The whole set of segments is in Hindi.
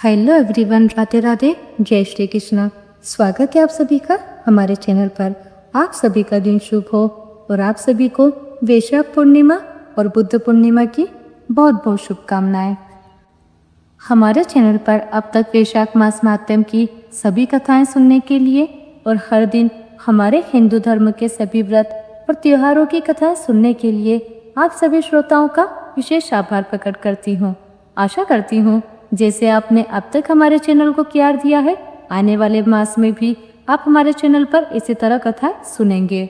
हेलो एवरीवन, राधे राधे, जय श्री कृष्ण। स्वागत है आप सभी का हमारे चैनल पर। आप सभी का दिन शुभ हो और आप सभी को वैशाख पूर्णिमा और बुद्ध पूर्णिमा की बहुत बहुत शुभकामनाएं। हमारे चैनल पर अब तक वैशाख मास महात्म्य की सभी कथाएं सुनने के लिए और हर दिन हमारे हिंदू धर्म के सभी व्रत और त्योहारों की कथाएं सुनने के लिए आप सभी श्रोताओं का विशेष आभार प्रकट करती हूँ। आशा करती हूँ जैसे आपने अब तक हमारे चैनल को प्यार दिया है, आने वाले मास में भी आप हमारे चैनल पर इसी तरह कथाएं सुनेंगे।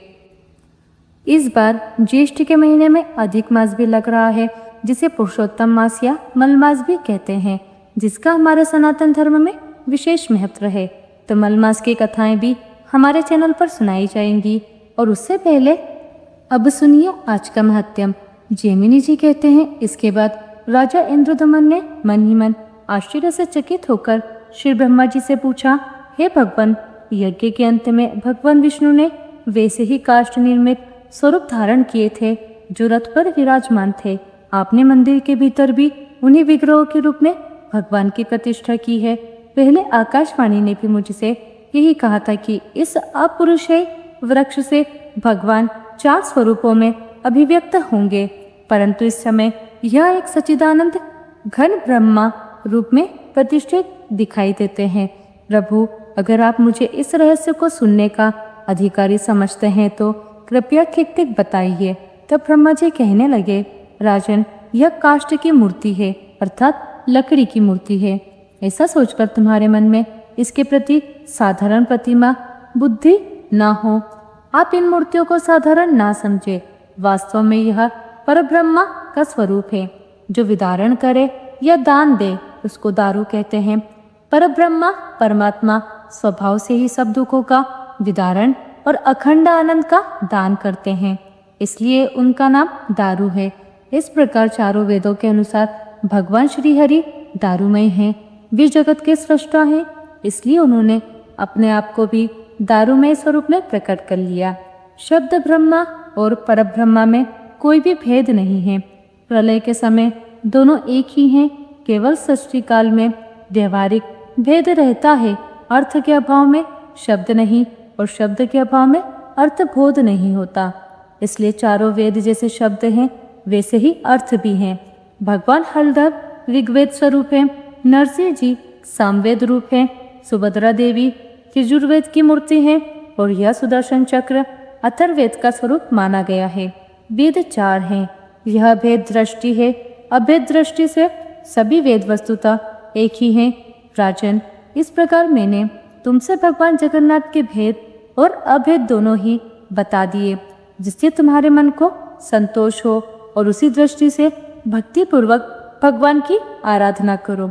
इस बार ज्येष्ठ के महीने में अधिक मास भी लग रहा है, जिसे पुरुषोत्तम मास या मल मास भी कहते हैं, जिसका हमारे सनातन धर्म में विशेष महत्व है। तो मल मास की कथाएं भी हमारे चैनल पर सुनाई जाएंगी। और उससे पहले अब सुनिए आज का महात्म्य। जैमिनी जी कहते हैं, इसके बाद राजा इंद्रदमन ने मन ही मन आश्चर्य से चकित होकर श्री ब्रह्मा जी से पूछा, हे भगवान, यज्ञ के अंत में भगवान विष्णु ने वैसे ही काष्ठ निर्मित स्वरूप धारण किए थे जो रथ पर विराजमान थे। आपने मंदिर के भीतर भी उन्हीं विग्रहों के रूप में भगवान की प्रतिष्ठा की है। पहले आकाशवाणी ने भी मुझसे यही कहा था कि इस अपौरुषेय वृक्ष से भगवान 4 स्वरूपों में अभिव्यक्त होंगे, परंतु इस समय यह एक सच्चिदानंद घन ब्रह्मा रूप में प्रतिष्ठित दिखाई देते हैं। प्रभु, अगर आप मुझे इस रहस्य को सुनने का अधिकारी समझते हैं तो कृपया ठीक ठीक बताइए। तब ब्रह्मा जी कहने लगे, राजन, यह काष्ठ की मूर्ति है, अर्थात लकड़ी की मूर्ति है। ऐसा सोचकर तुम्हारे मन में इसके प्रति साधारण प्रतिमा बुद्धि ना हो। आप इन मूर्तियों को साधारण ना समझे। वास्तव में यह परब्रह्मा का स्वरूप है। जो विदारण करे या दान दे उसको दारू कहते हैं। परब्रह्मा परमात्मा स्वभाव से ही सब दुखों का विदारण और अखंड आनंद का दान करते हैं, इसलिए उनका नाम दारू है। इस प्रकार चारों वेदों के अनुसार भगवान श्री हरि दारूमय हैं। वे जगत के सृष्टा हैं, इसलिए उन्होंने अपने आप को भी दारूमय स्वरूप में प्रकट कर लिया। शब्द ब्रह्मा और परब्रह्मा में कोई भी भेद नहीं है। प्रलय के समय दोनों एक ही हैं। केवल सृष्टि काल में व्यवहारिक भेद रहता है। अर्थ के अभाव में शब्द नहीं और शब्द के अभाव में अर्थबोध नहीं होता। इसलिए चारों वेद जैसे शब्द हैं वैसे ही अर्थ भी हैं। भगवान हलधर ऋग्वेद स्वरूप है, नरसिंह जी सामवेद रूप है, सुभद्रा देवी यजुर्वेद की मूर्ति है और यह सुदर्शन चक्र अथर्ववेद का स्वरूप माना गया है। वेद 4 हैं। यह भेद दृष्टि है। अभेद दृष्टि से सभी वेद वस्तुतः एक ही हैं। राजन, इस प्रकार मैंने तुमसे भगवान जगन्नाथ के भेद और अभेद दोनों ही बता दिए, जिससे तुम्हारे मन को संतोष हो और उसी दृष्टि से भक्ति पूर्वक भगवान की आराधना करो।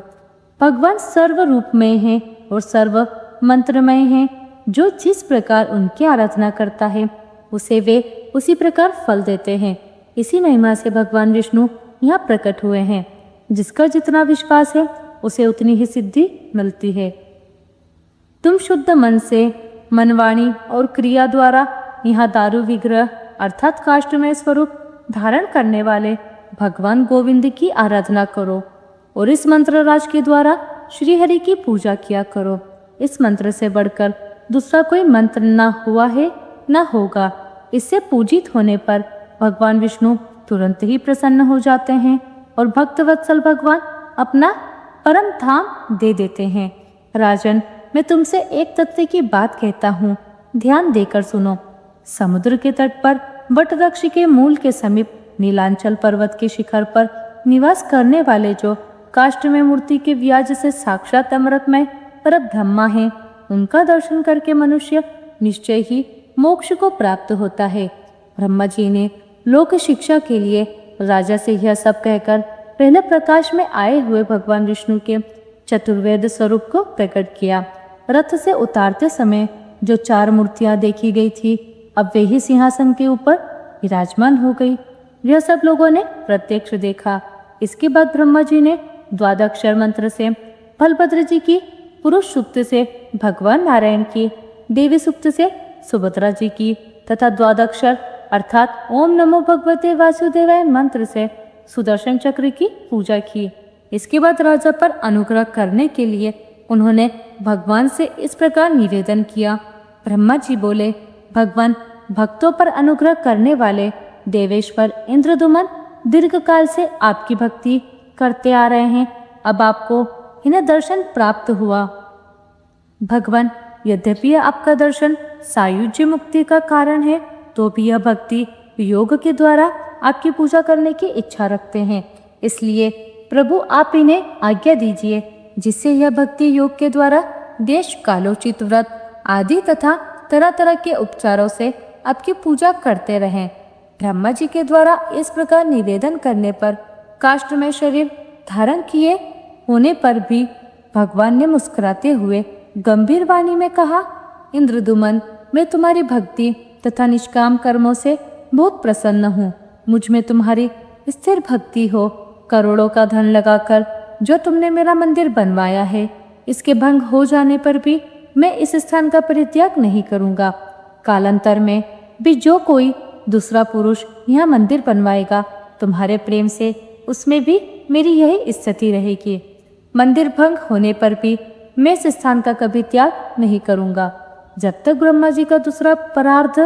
भगवान सर्व रूपमय हैं और सर्व मंत्रमय हैं। जो जिस प्रकार उनकी आराधना करता है उसे वे उसी प्रकार फल देते हैं। इसी महिमा से भगवान विष्णु यहाँ प्रकट हुए हैं। जिसका जितना विश्वास है उसे उतनी ही सिद्धि मिलती है। तुम शुद्ध मन से मनवाणी और क्रिया द्वारा यहाँ दारू विग्रह अर्थात काष्ठमय स्वरूप धारण करने वाले भगवान गोविंद की आराधना करो और इस मंत्र राज के द्वारा श्री हरि की पूजा किया करो। इस मंत्र से बढ़कर दूसरा कोई मंत्र न हुआ है न होगा। इससे पूजित होने पर भगवान विष्णु तुरंत ही प्रसन्न हो जाते हैं और भक्तवत्सल भगवान अपना परम धाम दे देते हैं। राजन, मैं तुमसे एक तथ्य की बात कहता हूँ, ध्यान देकर सुनो। समुद्र के तट पर वट वृक्ष के मूल के समीप नीलांचल पर्वत के शिखर पर निवास करने वाले जो काष्ठ में मूर्ति के व्याज से साक्षात अमृतमय परब्रह्मा है, उनका दर्शन करके मनुष्य निश्चय ही मोक्ष को प्राप्त होता है। ब्रह्मा जी ने लोक शिक्षा के लिए राजा से यह सब कहकर पहले प्रकाश में आए हुए भगवान विष्णु के चतुर्वेद स्वरूप को प्रकट किया। रथ से उतारते समय जो 4 मूर्तियां देखी गई थी, अब वे ही सिंहासन के ऊपर विराजमान हो गई। यह सब लोगों ने प्रत्यक्ष देखा। इसके बाद ब्रह्मा जी ने द्वादक्षर मंत्र से बलभद्र जी की, पुरुष सूक्त से भगवान नारायण की, देवी सूक्त से सुभद्रा जी की तथा द्वादक्षर अर्थात ओम नमो भगवते वासुदेवाय मंत्र से सुदर्शन चक्र की पूजा की। इसके बाद राजा पर अनुग्रह करने के लिए उन्होंने भगवान से इस प्रकार निवेदन किया। ब्रह्मा जी बोले, भगवान, भक्तों पर अनुग्रह करने वाले देवेश्वर इंद्रदुमन दीर्घ काल से आपकी भक्ति करते आ रहे हैं। अब आपको इन्हें दर्शन प्राप्त हुआ। भगवान, यद्यपि आपका दर्शन सायुज्य मुक्ति का कारण है, तो भी यह भक्ति योग के द्वारा आपकी पूजा करने की इच्छा रखते हैं। इसलिए प्रभु आप इन्हें आज्ञा दीजिए, जिससे यह भक्ति योग के द्वारा देश कालोचित व्रत आदि तथा तरह तरह के उपचारों से आपकी पूजा करते रहें। ब्रह्मा जी के द्वारा इस प्रकार निवेदन करने पर काष्ठ में शरीर धारण किए होने पर भी भगवान ने मुस्कुराते हुए गंभीर वाणी में कहा, इंद्रदुमन, मैं तुम्हारी भक्ति तथा निष्काम कर्मों से बहुत प्रसन्न हूँ। मुझ में तुम्हारी स्थिर भक्ति हो। करोड़ों का धन लगाकर जो तुमने मेरा मंदिर बनवाया है, इसके भंग हो जाने पर भी मैं इस स्थान का परित्याग नहीं करूँगा। कालांतर में भी जो कोई दूसरा पुरुष यह मंदिर बनवाएगा, तुम्हारे प्रेम से उसमें भी मेरी यही स्थिति रहेगी। मंदिर भंग होने पर भी मैं इस स्थान का कभी त्याग नहीं करूँगा। जब तक ब्रह्मा जी का दूसरा परार्ध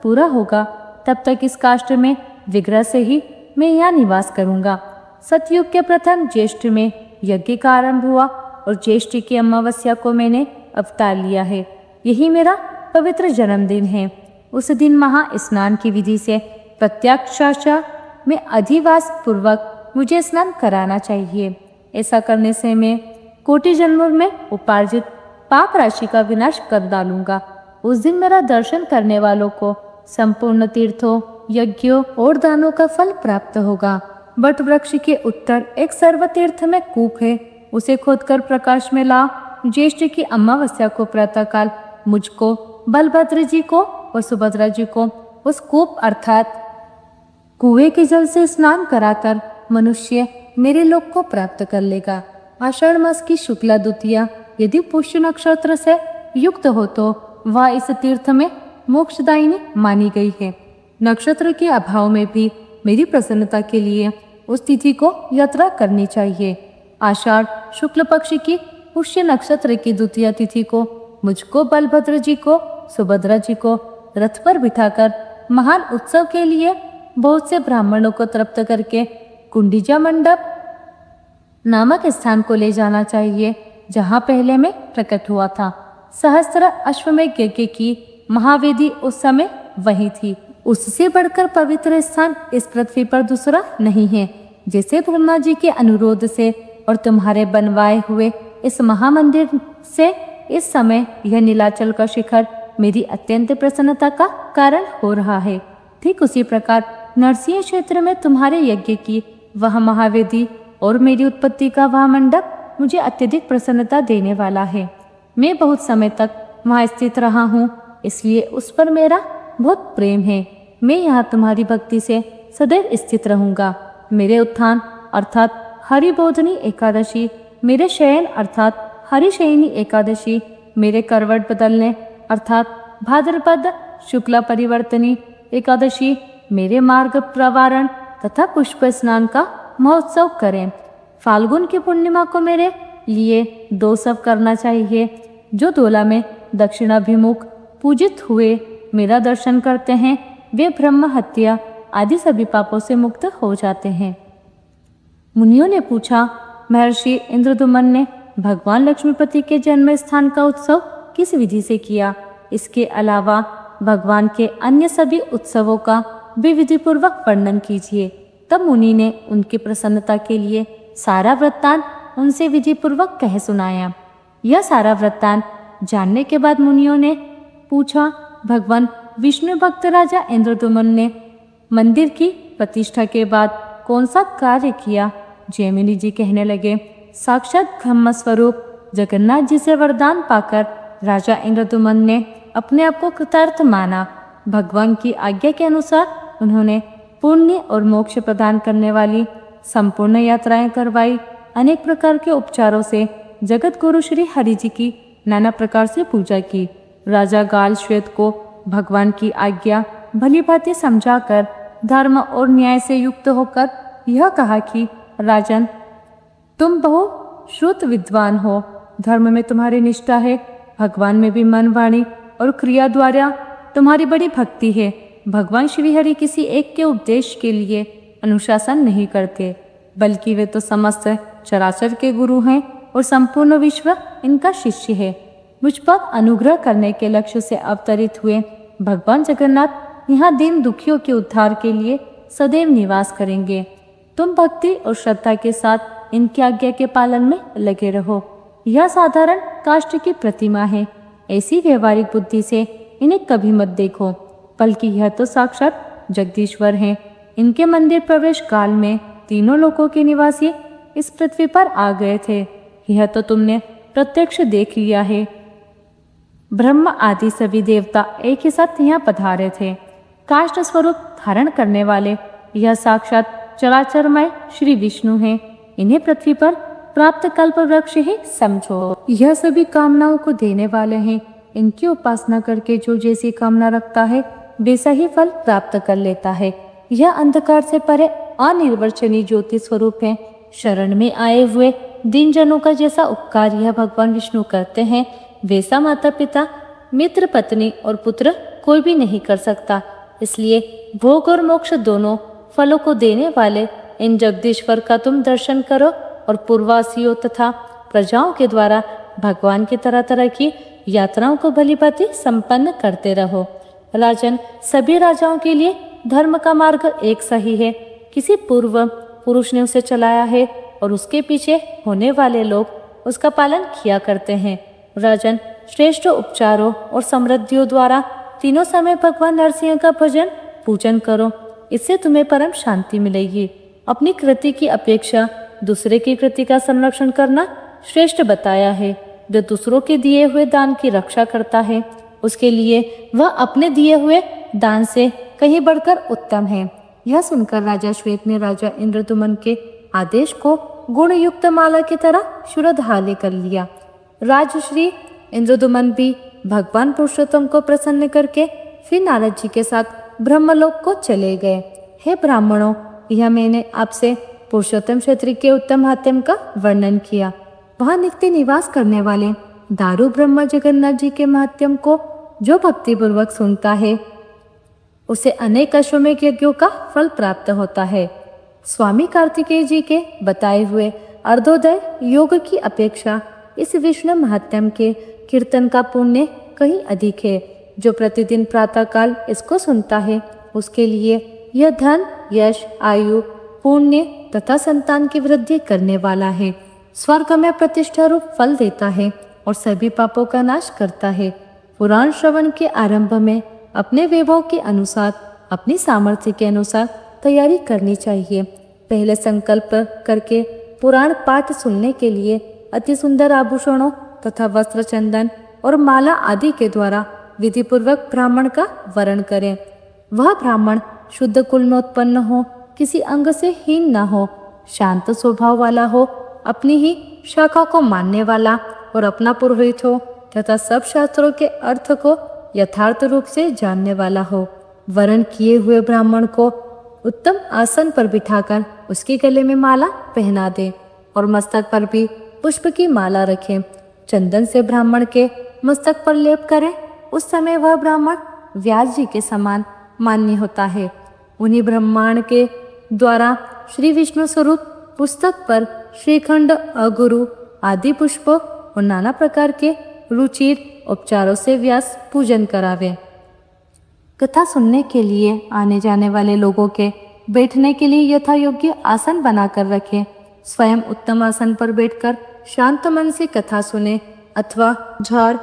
पूरा होगा, तब तक इस काष्ठ में विग्रह से ही मैं यहाँ निवास करूँगा। सतयुग के प्रथम ज्येष्ठ में यज्ञ का आरंभ हुआ और ज्येष्ठ की अमावस्या को मैंने अवतार लिया है। यही मेरा पवित्र जन्मदिन है। उस दिन महा स्नान की विधि से प्रत्यक्षाचा में अधिवास पूर्वक मुझे स्नान कराना चाहिए। ऐसा करने से मैं कोटि जन्मों में उपार्जित पाप राशि का विनाश कर डालूंगा। उस दिन मेरा दर्शन करने वालों को संपूर्ण तीर्थों, यज्ञों और दानों का फल प्राप्त होगा। बट वृक्ष के उत्तर एक सर्वतीर्थ में कूप है, उसे खोदकर प्रकाश में ला। ज्येष्ठ की अमावस्या को प्रातःकाल मुझको, बलभद्र जी को और सुभद्रा जी को उस कूप अर्थात कुएं के जल से स्नान कराकर मनुष्य मेरे लोक को प्राप्त कर लेगा। आषाढ़ मास की शुक्ला द्वितीया यदि पुष्य नक्षत्र से युक्त हो तो वह इस तीर्थ में मोक्षदायिनी मानी गई है। नक्षत्र के अभाव में भी मेरी प्रसन्नता के लिए उस तिथि को यात्रा करनी चाहिए। आषाढ़ शुक्ल पक्ष की पुष्य नक्षत्र की द्वितीय तिथि को मुझको, बलभद्र जी को, सुभद्रा जी को रथ पर बिठाकर महान उत्सव के लिए बहुत से ब्राह्मणों को तृप्त करके कुंडिजा मंडप नामक स्थान को ले जाना चाहिए, जहाँ पहले मैं प्रकट हुआ था। सहस्त्र अश्वमेघ यज्ञ की महावेदी उस समय वही थी। उससे बढ़कर पवित्र स्थान इस पृथ्वी पर दूसरा नहीं है। जैसे ब्रह्मा जी के अनुरोध से और तुम्हारे बनवाए हुए इस महामंदिर से इस समय यह नीलाचल का शिखर मेरी अत्यंत प्रसन्नता का कारण हो रहा है, ठीक उसी प्रकार नरसिंह क्षेत्र में तुम्हारे यज्ञ की वह महावेदी और मेरी उत्पत्ति का वह मंडप मुझे अत्यधिक प्रसन्नता देने वाला है। मैं बहुत समय तक वहाँ स्थित रहा हूँ, इसलिए उस पर मेरा बहुत प्रेम है। मैं यहाँ तुम्हारी भक्ति से सदैव स्थित रहूँगा। मेरे उत्थान अर्थात हरिबोधनी एकादशी, मेरे शयन अर्थात हरिशयनी एकादशी, मेरे करवट बदलने अर्थात भाद्रपद शुक्ला परिवर्तनी एकादशी, मेरे मार्ग प्रवारण तथा पुष्प स्नान का महोत्सव करें। फाल्गुन की पूर्णिमा को मेरे लिए दो सब करना चाहिए। जो दोला में दक्षिणाभिमुख पूजित हुए मेरा दर्शन करते हैं, वे ब्रह्म हत्या आदि सभी पापों से मुक्त हो जाते हैं। मुनियों ने पूछा, महर्षि इंद्रदुमन ने भगवान लक्ष्मीपति के जन्म स्थान का उत्सव किस विधि से किया? इसके अलावा भगवान के अन्य सभी उत्सवों का भी विधिपूर्वक वर्णन कीजिए। तब मुनि ने उनकी प्रसन्नता के लिए सारा वृत्तांत उनसे विधिपूर्वक कह सुनाया। यह सारा वृत्तांत जानने के बाद मुनियों ने पूछा, भगवान विष्णु भक्त राजा इंद्रदुमन ने मंदिर की प्रतिष्ठा के बाद कौन सा कार्य किया? जैमिनी जी कहने लगे, साक्षात ब्रह्म स्वरूप जगन्नाथ जी से वरदान पाकर राजा इंद्रदुमन ने अपने आप को कृतार्थ माना। भगवान की आज्ञा के अनुसार उन्होंने पुण्य और मोक्ष प्रदान करने वाली संपूर्ण यात्राएं करवाई। अनेक प्रकार के उपचारों से जगत गुरु श्री हरि जी की नाना प्रकार से पूजा की। राजा गाल श्वेत को भगवान की आज्ञा भली भांति समझाकर धर्म और न्याय से युक्त होकर यह कहा कि राजन, तुम बहु श्रुत विद्वान हो, धर्म में तुम्हारी निष्ठा है, भगवान में भी मन, वाणी और क्रिया द्वारा तुम्हारी बड़ी भक्ति है। भगवान श्री हरि किसी एक के उपदेश के लिए अनुशासन नहीं करते, बल्कि वे तो समस्त चराचर के गुरु हैं और संपूर्ण विश्व इनका शिष्य है। मुझ पर अनुग्रह करने के लक्ष्य से अवतरित हुए भगवान जगन्नाथ यहाँ दीन दुखियों के उद्धार के लिए सदैव निवास करेंगे। तुम भक्ति और श्रद्धा के साथ इनकी आज्ञा के पालन में लगे रहो। यह साधारण काष्ठ की प्रतिमा है, ऐसी व्यवहारिक बुद्धि से इन्हें कभी मत देखो, बल्कि यह तो साक्षात जगदीश्वर हैं। इनके मंदिर प्रवेश काल में तीनों लोकों के निवासी इस पृथ्वी पर आ गए थे। यह तो तुमने प्रत्यक्ष देख लिया है। ब्रह्म आदि सभी देवता एक ही साथ यहाँ पधारे थे। काष्ठ स्वरूप धारण करने वाले यह साक्षात चराचरमय श्री विष्णु हैं। इन्हें पृथ्वी पर प्राप्त कल्प वृक्ष ही समझो। यह सभी कामनाओं को देने वाले हैं। इनकी उपासना करके जो जैसी कामना रखता है वैसा ही फल प्राप्त कर लेता है। यह अंधकार से परे अनिर्वचनीय ज्योति स्वरूप है। शरण में आए हुए दीन जनों का जैसा उपकार यह भगवान विष्णु करते हैं, वैसा माता पिता, मित्र, पत्नी और पुत्र कोई भी नहीं कर सकता। इसलिए भोग और मोक्ष दोनों फलों को देने वाले इन जगदीश्वर का तुम दर्शन करो और पूर्ववासियों तथा प्रजाओं के द्वारा भगवान की तरह तरह की यात्राओं को भलीभांति संपन्न करते रहो। राजन, सभी राजाओं के लिए धर्म का मार्ग एक सही है। किसी पूर्व पुरुष ने उसे चलाया है और उसके पीछे होने वाले लोग उसका पालन किया करते हैं। राजन, श्रेष्ठ उपचारों और समृद्धियों द्वारा तीनों समय भगवान नरसिंह का भजन पूजन करो, इससे तुम्हें परम शांति मिलेगी। अपनी कृति की अपेक्षा दूसरे की कृति का संरक्षण करना श्रेष्ठ बताया है। जो दूसरों के दिए हुए दान की रक्षा करता है, उसके लिए वह अपने दिए हुए दान से कहीं बढ़कर उत्तम है। यह सुनकर राजा श्वेत ने राजा इंद्रदुमन के आदेश को गुणयुक्त माला की तरह शुरधाले कर लिया। राजश्री इंद्रदुमन भी भगवान पुरुषोत्तम को प्रसन्न करके फिर नारद जी के साथ ब्रह्मलोक को चले गए। हे ब्राह्मणों, यह मैंने आपसे पुरुषोत्तम क्षेत्री के उत्तम हात्यम का वर्णन किया। वहाँ नित्य निवास करने वाले दारू ब्रह्मा जगन्नाथ जी के महात्म को जो भक्ति पूर्वक सुनता है, उसे अनेक अश्वमेघ यज्ञों का फल प्राप्त होता है। स्वामी कार्तिकेय जी के बताए हुए अर्धोदय योग की अपेक्षा इस विष्णु महात्म के कीर्तन का पुण्य कहीं अधिक है। जो प्रतिदिन प्रातःकाल इसको सुनता है, उसके लिए यह धन, यश, आयु, पुण्य तथा संतान की वृद्धि करने वाला है। स्वर्ग में प्रतिष्ठा रूप फल देता है और सभी पापों का नाश करता है। पुराण श्रवण के आरंभ में अपने वैभव के अनुसार, अपनी सामर्थ्य के अनुसार तैयारी करनी चाहिए। पहले संकल्प करके पुराण पाठ सुनने के लिए अति सुंदर आभूषणों तथा वस्त्र, चंदन और माला आदि के द्वारा विधि पूर्वक ब्राह्मण का वरण करें। वह ब्राह्मण शुद्ध कुल में उत्पन्न हो, किसी अंग से हीन न हो, शांत स्वभाव वाला हो, अपनी ही शाखा को मानने वाला और अपना पुरोहित हो तथा सब शास्त्रों के अर्थ को यथार्थ रूप से जानने वाला हो। वरण किए हुए ब्राह्मण को उत्तम आसन पर बिठाकर उसके गले में माला पहना दे और मस्तक पर भी पुष्प की माला रखें। चंदन से ब्राह्मण के मस्तक पर लेप करें। उस समय वह ब्राह्मण व्यास जी के समान मान्य होता है। उन्हीं ब्रह्मांड के द्वारा श्री विष्णु स्वरूप पुस्तक पर श्रीखंड, अगुरु आदि पुष्पों और नाना प्रकार के रुचिर उपचारों से व्यास पूजन करावे। कथा सुनने के लिए आने जाने वाले लोगों के बैठने के लिए यथा योग्य आसन बनाकर रखें। स्वयं उत्तम आसन पर बैठकर शांत मन से कथा सुने अथवा झाड़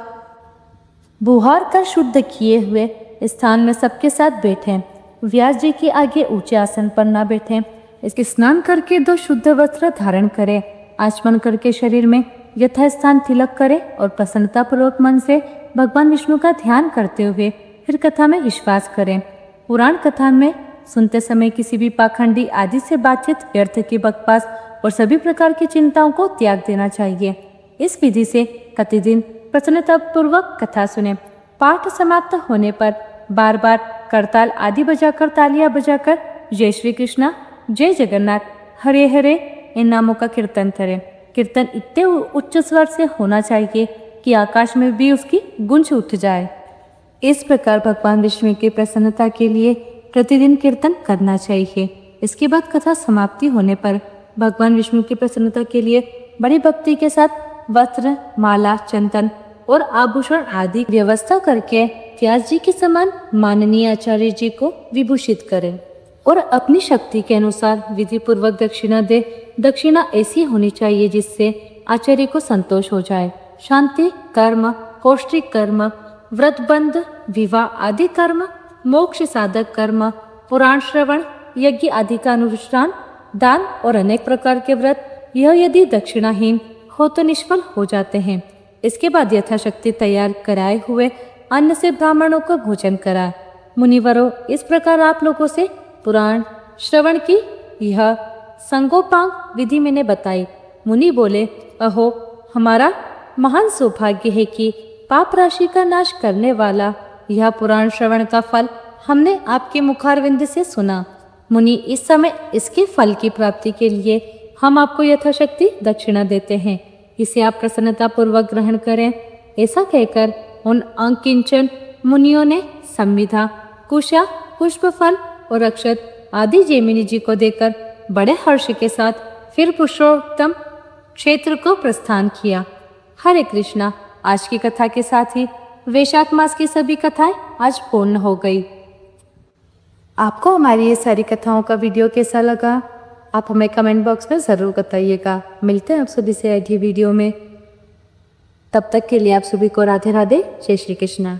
बुहार कर शुद्ध किए हुए स्थान में सबके साथ बैठें। व्यास जी के आगे ऊंचे आसन पर न बैठें। इसके स्नान करके 2 शुद्ध वस्त्र धारण करें। आचमन करके शरीर में यथास्थान तिलक करें और प्रसन्नता पूर्वक मन से भगवान विष्णु का ध्यान करते हुए फिर कथा में विश्वास करें। पुराण कथा में सुनते समय किसी भी पाखंडी आदि से बातचीत, व्यर्थ की बकवास और सभी प्रकार की चिंताओं को त्याग देना चाहिए। इस विधि से प्रतिदिन प्रसन्नता पूर्वक कथा सुने। पाठ समाप्त होने पर बार बार करताल आदि बजाकर, तालियां बजाकर जय श्री कृष्णा, जय जगन्नाथ, हरे हरे इन नामों का कीर्तन करें। कीर्तन इतने उच्च स्वर से होना चाहिए कि आकाश में भी उसकी गूंज उठ जाए। इस प्रकार भगवान विष्णु की प्रसन्नता के लिए प्रतिदिन कीर्तन करना चाहिए। इसके बाद कथा समाप्ति होने पर भगवान विष्णु की प्रसन्नता के लिए बड़ी भक्ति के साथ वस्त्र, माला, चंदन और आभूषण आदि व्यवस्था करके व्यास जी के समान माननीय आचार्य जी को विभूषित करें और अपनी शक्ति के अनुसार विधि पूर्वक दक्षिणा दे। दक्षिणा ऐसी होनी चाहिए जिससे आचार्य को संतोष हो जाए। शांति कर्म, पौष्टिक कर्म, व्रतबंध, विवाह आदि कर्म, मोक्ष साधक कर्म, पुराण श्रवण, यज्ञ आदि का अनुष्ठान, दान और अनेक प्रकार के व्रत, यह यदि दक्षिणाहीन हो तो निष्फल हो जाते हैं। इसके बाद यथाशक्ति तैयार कराए हुए अन्न से ब्राह्मणों को भोजन कराए। मुनिवरों, इस प्रकार आप लोगों से पुराण श्रवण की यह संगोपांग विधि मैंने बताई। मुनि बोले, अहो, हमारा महान सौभाग्य है कि पाप राशि का नाश करने वाला यह पुराण श्रवण का फल हमने आपके मुखारविंद से सुना। मुनि, इस समय इसके फल की प्राप्ति के लिए हम आपको यथाशक्ति दक्षिणा देते हैं, इसे आप प्रसन्नता पूर्वक ग्रहण करें। ऐसा कहकर उन अंकिंचन मुनियों ने संविधा, कुशा, पुष्पफल और अक्षत आदि जैमिनी जी को देकर बड़े हर्ष के साथ फिर पुरुषोत्तम क्षेत्र को प्रस्थान किया। हरे कृष्णा। आज की कथा के साथ ही वैशाख मास की सभी कथाएं आज पूर्ण हो गई। आपको हमारी ये सारी कथाओं का वीडियो कैसा लगा, आप हमें कमेंट बॉक्स में ज़रूर बताइएगा। मिलते हैं आप सभी से अगली वीडियो में। तब तक के लिए आप सभी को राधे राधे, जय श्री कृष्णा।